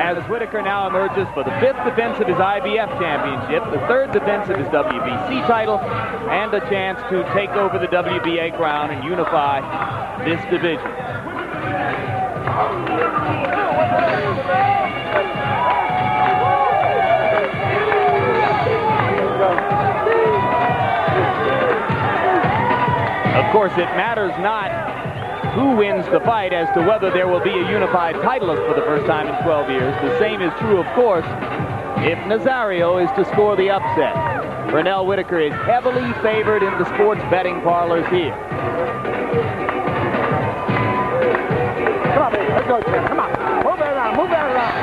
as Whitaker now emerges for the 5th defense of his IBF championship, the 3rd defense of his WBC title, and a chance to take over the WBA crown and unify this division. Of course, it matters not who wins the fight as to whether there will be a unified titleist for the first time in 12 years. The same is true, of course, if Nazario is to score the upset. Pernell Whitaker is heavily favored in the sports betting parlors here. Come on, baby. Let's go, Jim. Come on. Move that around. Move that around.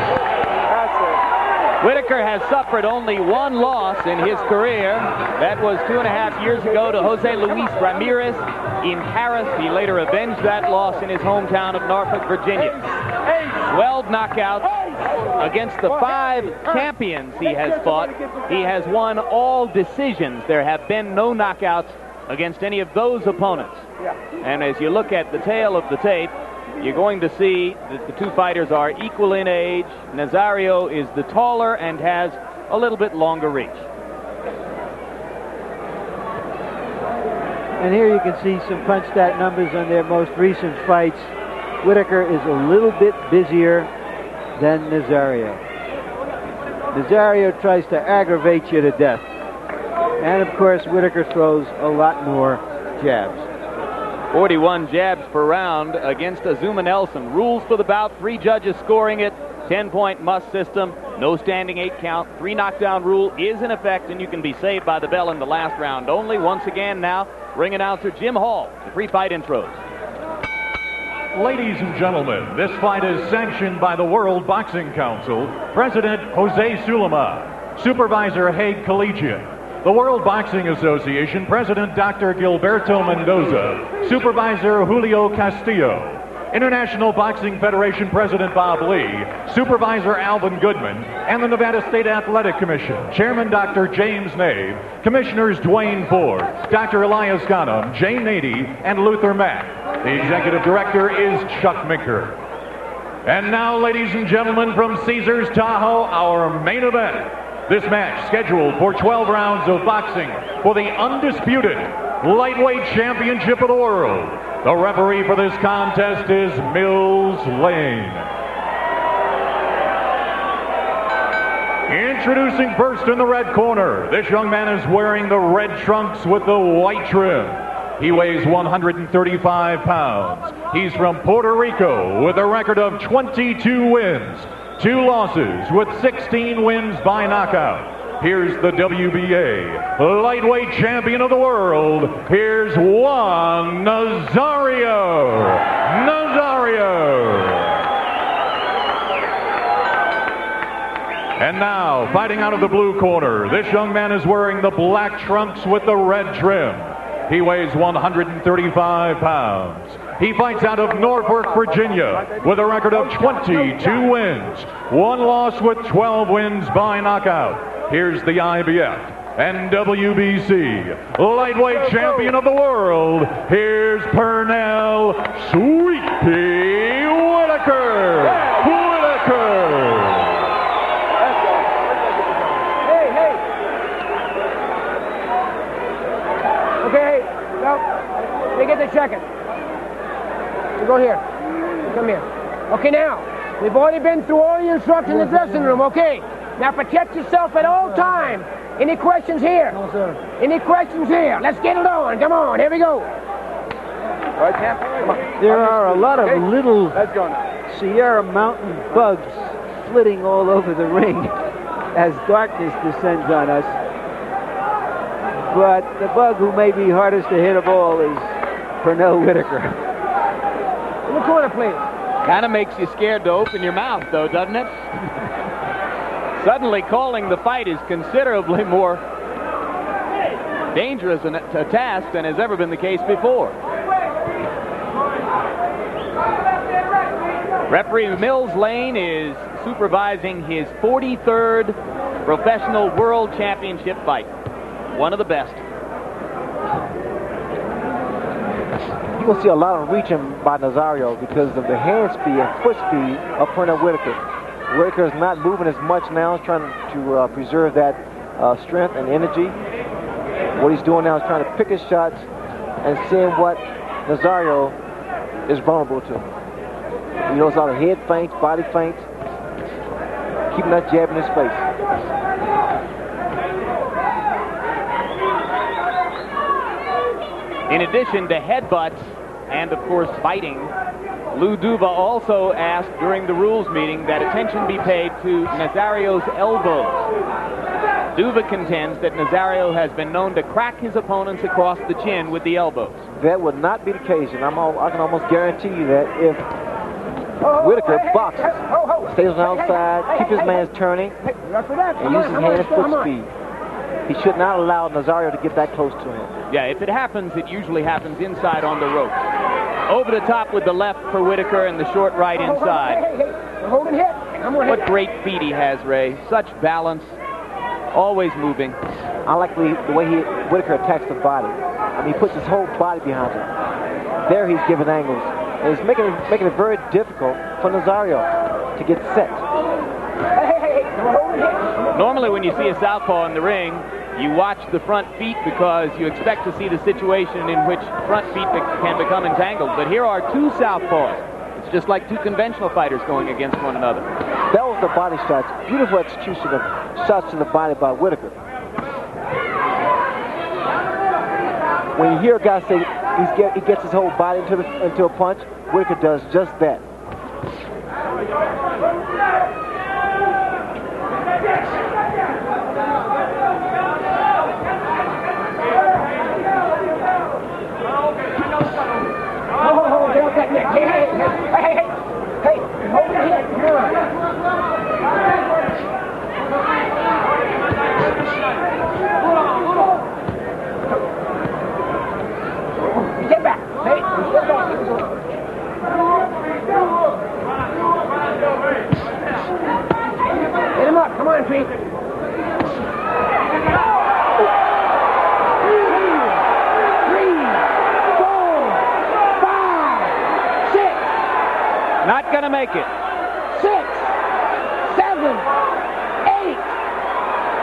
That's it. Whitaker has suffered only one loss in his career. That was 2.5 years ago to Jose Luis Ramirez in Paris. He later avenged that loss in his hometown of Norfolk, Virginia. 12 knockouts against the 5 champions he has fought. He has won all decisions. There have been no knockouts against any of those opponents. And as you look at the tail of the tape, you're going to see that the two fighters are equal in age. Nazario is the taller and has a little bit longer reach. And here you can see some punch stat numbers on their most recent fights. Whitaker is a little bit busier than Nazario. Nazario tries to aggravate you to death. And of course, Whitaker throws a lot more jabs. 41 jabs per round against Azuma Nelson. Rules for the bout, 3 judges scoring it, 10-point must system, no standing 8 count, 3 knockdown rule is in effect, and you can be saved by the bell in the last round only. Once again now, ring announcer Jim Hall, the pre-fight intros. Ladies and gentlemen, this fight is sanctioned by the World Boxing Council, President Jose Sulema, Supervisor Haig Collegiate, the World Boxing Association, President Dr. Gilberto Mendoza, Supervisor Julio Castillo, International Boxing Federation President Bob Lee, Supervisor Alvin Goodman, and the Nevada State Athletic Commission, Chairman Dr. James Nave, Commissioners Dwayne Ford, Dr. Elias Ghanem, Jane Nady, and Luther Mack. The Executive Director is Chuck Minker. And now, ladies and gentlemen, from Caesars Tahoe, our main event. This match scheduled for 12 rounds of boxing for the undisputed lightweight championship of the world. The referee for this contest is Mills Lane. Introducing first in the red corner, this young man is wearing the red trunks with the white trim. He weighs 135 pounds. He's from Puerto Rico with a record of 22 wins, 2 losses with 16 wins by knockout. Here's the WBA lightweight champion of the world. Here's Juan Nazario. And now, fighting out of the blue corner, this young man is wearing the black trunks with the red trim. He weighs 135 pounds. He fights out of Norfolk, Virginia, with a record of 22 wins, 1 loss with 12 wins by knockout. Here's the IBF and WBC lightweight champion of the world. Here's Pernell Sweet Pea Whitaker. Okay, no, they get the second. You go here. Come here. Okay, now, we've already been through all the instructions in the dressing room, okay? Now protect yourself at all times. Any questions here? No, sir. Any questions here? Let's get it on. Come on, here we go. All right, Champ, come on. There are a lot of little Sierra Mountain bugs flitting all over the ring as darkness descends on us. But the bug who may be hardest to hit of all is Pernell Whitaker. In the corner, please. Kind of makes you scared to open your mouth, though, doesn't it? Suddenly calling the fight is considerably more dangerous a task than has ever been the case before. Referee Mills Lane is supervising his 43rd professional world championship fight. One of the best. You will see a lot of reaching by Nazario because of the hand speed and foot speed of Pernell Whitaker. Whitaker is not moving as much now. He's trying to preserve that strength and energy. What he's doing now is trying to pick his shots and seeing what Nazario is vulnerable to. He knows a lot of head feints, body feints, keeping that jab in his face. In addition to headbutts and, of course, fighting, Lou Duva also asked during the rules meeting that attention be paid to Nazario's elbows. Duva contends that Nazario has been known to crack his opponents across the chin with the elbows. That would not be the case, and I can almost guarantee you that if Whitaker boxes, stays on the outside, keep his hands turning, and uses hand and foot speed, he should not allow Nazario to get that close to him. Yeah, if it happens, it usually happens inside on the ropes. Over the top with the left for Whitaker and the short right inside. What great feet he has, Ray. Such balance, always moving. I like the way Whitaker attacks the body. I mean, he puts his whole body behind him. There he's giving angles. And he's making it very difficult for Nazario to get set. Normally when you see a southpaw in the ring, you watch the front feet because you expect to see the situation in which front feet can become entangled. But here are two southpaws. It's just like two conventional fighters going against one another. That was the body shots. Beautiful execution of shots to the body by Whitaker. When you hear a guy say he gets his whole body into a punch, Whitaker does just that. Get off that neck. Hey, hold your head. Come on. Get back. Hey, get back. Get him up. Come on, Pete. Not going to make it. 6, 7, 8,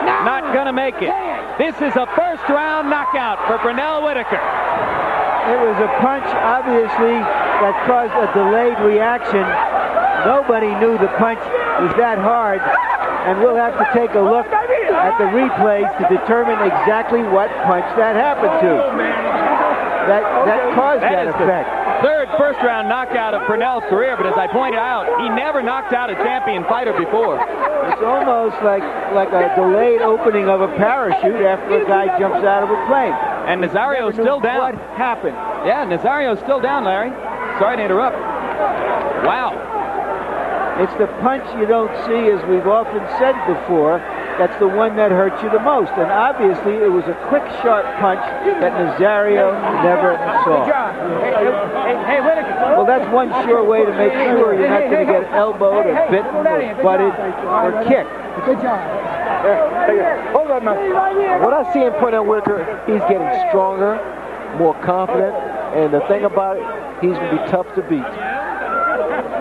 9. Not going to make it. 10. This is a first-round knockout for Pernell Whitaker. It was a punch, obviously, that caused a delayed reaction. Nobody knew the punch was that hard, and we'll have to take a look at the replays to determine exactly what punch that happened to. That caused that effect. Third first-round knockout of Pernell's career, but as I pointed out, he never knocked out a champion fighter before. It's almost like a delayed opening of a parachute after a guy jumps out of a plane. And Nazario's still down. What happened? Yeah, Nazario's still down, Larry. Sorry to interrupt. Wow. It's the punch you don't see, as we've often said before, that's the one that hurts you the most. And obviously, it was a quick, sharp punch that Nazario never saw. Hey, Whitaker. Well, that's one sure way to make sure you're not going to get elbowed or bitten or butted or kicked. Good job. Hold on, man. What I see in Pernell Whitaker, he's getting stronger, more confident, and the thing about it, he's going to be tough to beat.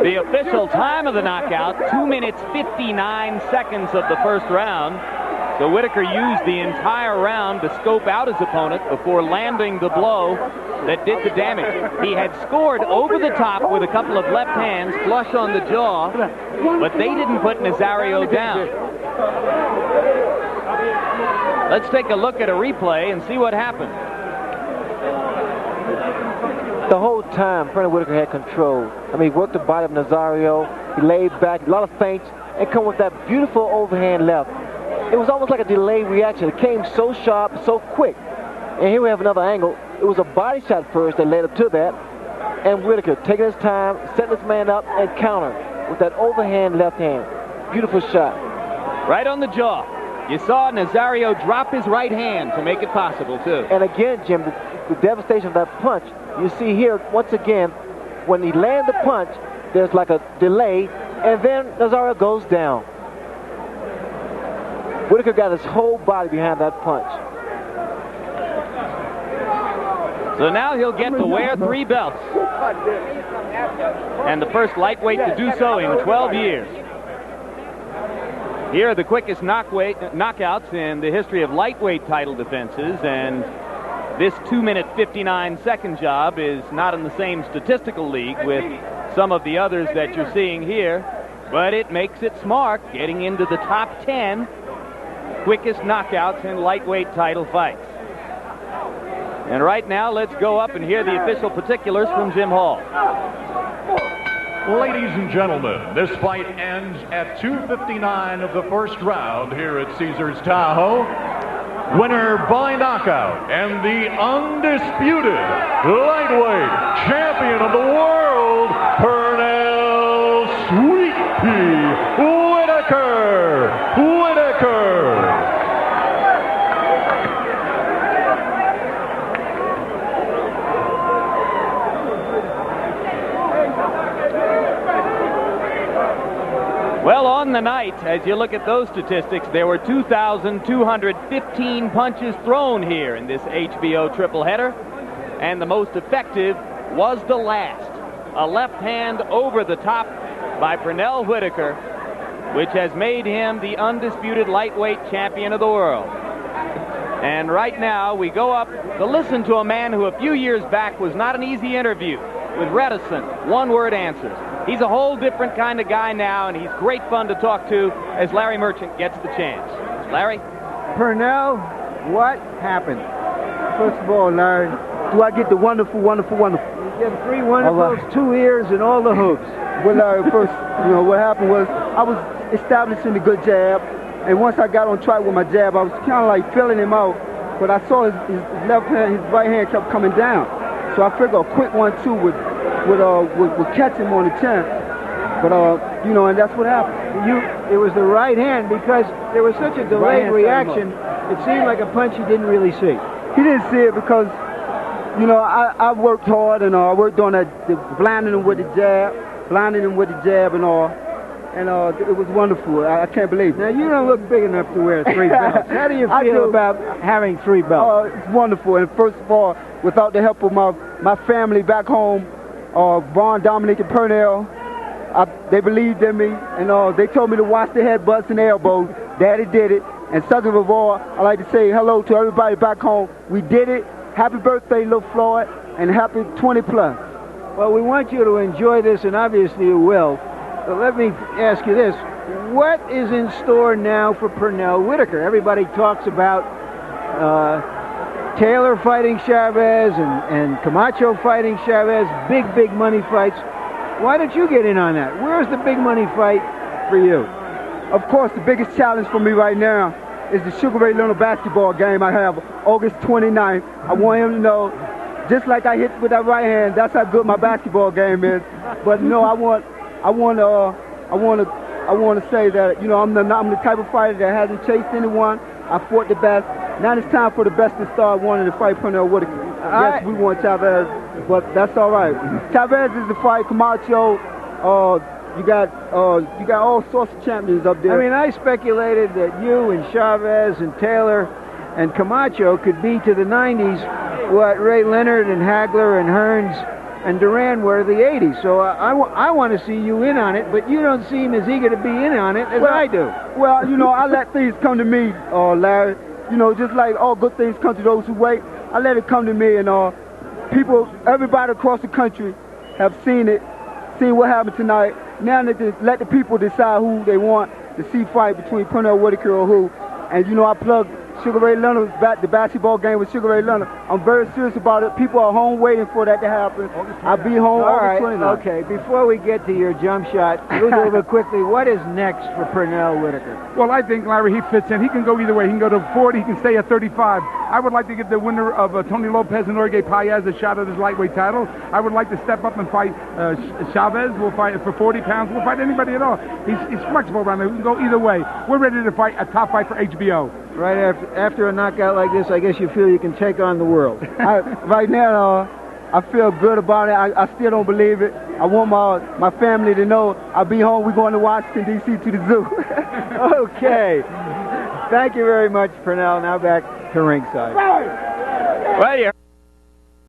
The official time of the knockout, 2 minutes 59 seconds of the first round. So Whitaker used the entire round to scope out his opponent before landing the blow that did the damage. He had scored over the top with a couple of left hands flush on the jaw, but they didn't put Nazario down. Let's take a look at a replay and see what happened. The whole time, Pernell Whitaker had control. I mean, he worked the body of Nazario. He laid back, a lot of feints, and come with that beautiful overhand left. It was almost like a delayed reaction. It came so sharp, so quick. And here we have another angle. It was a body shot first that led up to that. And Whitaker taking his time, setting his man up, and counter with that overhand left hand. Beautiful shot. Right on the jaw. You saw Nazario drop his right hand to make it possible, too. And again, Jim, the devastation of that punch, you see here, once again, when he lands the punch, there's like a delay, and then Nazario goes down. Whitaker got his whole body behind that punch. So now he'll get to wear 3 belts. And the first lightweight to do so in 12 years. Here are the quickest knockouts in the history of lightweight title defenses, and this 2-minute 59-second job is not in the same statistical league with some of the others that you're seeing here, but it makes its mark, getting into the top 10 quickest knockouts in lightweight title fights. And right now, let's go up and hear the official particulars from Jim Hall. Ladies and gentlemen, this fight ends at 2:59 of the first round here at Caesars Tahoe. Winner by knockout and the undisputed lightweight champion of the world, Pernell Sweet Pea Whitaker. Well, on the night, as you look at those statistics, there were 2,215 punches thrown here in this HBO tripleheader, and the most effective was the last. A left hand over the top by Pernell Whitaker, which has made him the undisputed lightweight champion of the world. And right now, we go up to listen to a man who a few years back was not an easy interview, with reticent, one-word answers. He's a whole different kind of guy now, and he's great fun to talk to as Larry Merchant gets the chance. Larry? Pernell, what happened? First of all, Larry, do I get the wonderful? You get 3 wonderfuls, 2 ears, and all the hoops. Well, Larry, first, what happened was I was establishing the good jab, and once I got on track with my jab, I was kind of like filling him out, but I saw his left hand, his right hand kept coming down. So I figured a quick 1-2 would catch him on the chin. But, and that's what happened. It was the right hand because there was such a delayed reaction. It seemed like a punch he didn't really see. He didn't see it because, I worked hard and I worked on that, blinding him with the jab and all. And it was wonderful. I can't believe it. Now, you don't look big enough to wear 3 belts. How do you feel about having 3 belts? It's wonderful. And first of all, without the help of my family back home, Juan, Dominic, and Pernell, they believed in me. And they told me to watch the headbutts and elbows. Daddy did it. And second of all, I'd like to say hello to everybody back home. We did it. Happy birthday, Lil Floyd, and happy 20 plus. Well, we want you to enjoy this, and obviously you will. But let me ask you this. What is in store now for Pernell Whitaker? Everybody talks about Taylor fighting Chavez and Camacho fighting Chavez, big money fights. Why don't you get in on that? Where's the big money fight for you? Of course, the biggest challenge for me right now is the Sugar Ray Leonard basketball game I have August 29th. I want him to know, just like I hit with that right hand, that's how good my basketball game is. But no, I want to say that I'm the type of fighter that hasn't chased anyone. I fought the best. Now it's time for the best to start wanting to fight Pernell Whitaker. Yes, we want Chavez, but that's all right. Chavez is the fight. Camacho, you got all sorts of champions up there. I mean, I speculated that you and Chavez and Taylor and Camacho could be to the 90s what Ray Leonard and Hagler and Hearns and Duran were the 80s. So I want to see you in on it, but you don't seem as eager to be in on it as I do. Well, I let things come to me, Larry. Just like all good things come to those who wait, I let it come to me, and everybody across the country have seen what happened tonight. Now they just let the people decide who they want to see fight between Pernell Whitaker or who. And I plug Sugar Ray Leonard, the basketball game with Sugar Ray Leonard. I'm very serious about it. People are home waiting for that to happen. I'll be home August 29th. Okay, before we get to your jump shot, Uzo, quickly, what is next for Pernell Whitaker? Well, I think, Larry, he fits in. He can go either way. He can go to 40, he can stay at 35. I would like to give the winner of Tony Lopez and Jorge Paez a shot at his lightweight title. I would like to step up and fight Chavez. We'll fight for 40 pounds. We'll fight anybody at all. He's flexible around there. We can go either way. We're ready to fight a top fight for HBO. Right after a knockout like this, I guess you feel you can take on the world. Right now, I feel good about it. I still don't believe it. I want my family to know I'll be home. We're going to Washington, D.C. to the zoo. Okay. Thank you very much, Pernell. Now back to ringside. Right here.